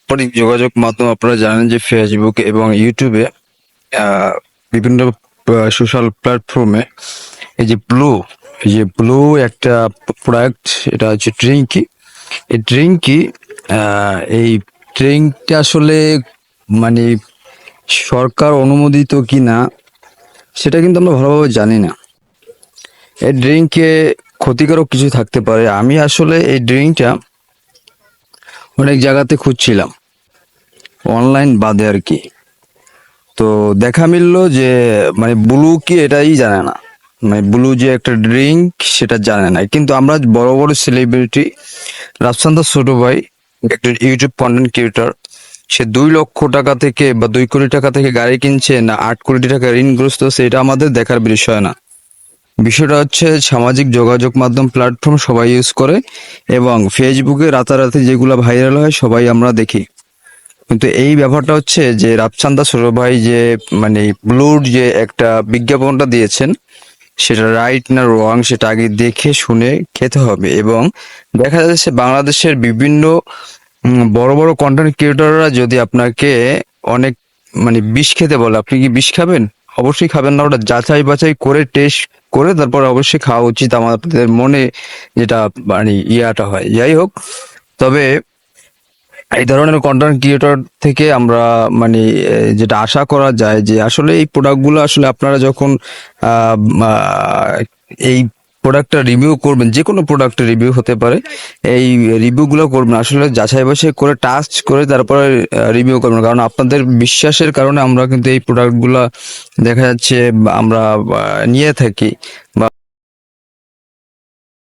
পারস্পরিক যোগাযোগ মাধ্যম আপনারা জানেন যে ফেসবুক এবং ইউটিউবে আহ, বিভিন্ন সোশ্যাল প্ল্যাটফর্মে এই যে ব্লু একটা প্রোডাক্ট, এটা হচ্ছে ড্রিঙ্কি। এই ড্রিঙ্কি এই ড্রিঙ্কটা আসলে মানে সরকার অনুমোদিত কিনা সেটা কিন্তু আমরা ভালোভাবে জানি না। এই ড্রিঙ্কে ক্ষতিকারক কিছু থাকতে পারে। আমি আসলে এই ড্রিঙ্কটা অনেক জায়গাতে খুঁজছিলাম, অনলাইন বাদে আর কি। তো দেখা মিললো যে ব্লু কি এটাই জানে না, ব্লু যে একটা ড্রিঙ্ক সেটা জানে না। কিন্তু আমরা বড় বড় সেলিব্রিটি, রাফসান ছোট ভাই একটা ইউটিউব কন্টেন্ট ক্রিয়েটর, সে 2 লক্ষ টাকা থেকে বা 2 কোটি টাকা থেকে গাড়ি কিনছে না 8 কোটি টাকা ঋণগ্রস্ত, সেটা আমাদের দেখার বিষয় না। বিষয়টা হচ্ছে সামাজিক যোগাযোগ মাধ্যম প্ল্যাটফর্ম সবাই ইউজ করে, এবং ফেসবুকে রাতারাতি যেগুলো ভাইরাল হয় সবাই আমরা দেখি। কিন্তু এই ব্যাপারটা হচ্ছে যে রাফসান্দা ছোট ভাই যে ব্লুর যে একটা বিজ্ঞাপনটা দিয়েছেন, সেটা রাইট না রং সেটা আগে দেখে শুনে খেতে হবে। এবং দেখা যাচ্ছে বাংলাদেশের বিভিন্ন বড় বড় কন্টেন্ট ক্রিয়েটররা যদি আপনাকে অনেক বিষ খেতে বলে, আপনি কি বিষ খাবেন? অবশ্যই খাবেন না। ওটা যাচাই বাছাই করে টেস্ট করে তারপর অবশ্যই খাওয়া উচিত, আমাদের মনে যেটা ইয়াটা হয়। যাই হোক, তবে এই ধরনের কন্টেন্ট ক্রিয়েটর থেকে আমরা যেটা আশা করা যায় যে আসলে এই প্রোডাক্টগুলো আসলে আপনারা যখন আহ, আহ, এই প্রোডাক্টটা রিভিউ করবেন, যে কোনো প্রোডাক্টের রিভিউ হতে পারে, এই রিভিউগুলো করবেন আসলে যাচাই বাছাই করে টাচ করে তারপরে রিভিউ করবেন। কারণ আপনাদের বিশ্বাসের কারণে আমরা কিন্তু এই প্রোডাক্টগুলো দেখা যাচ্ছে আমরা নিয়ে থাকি বা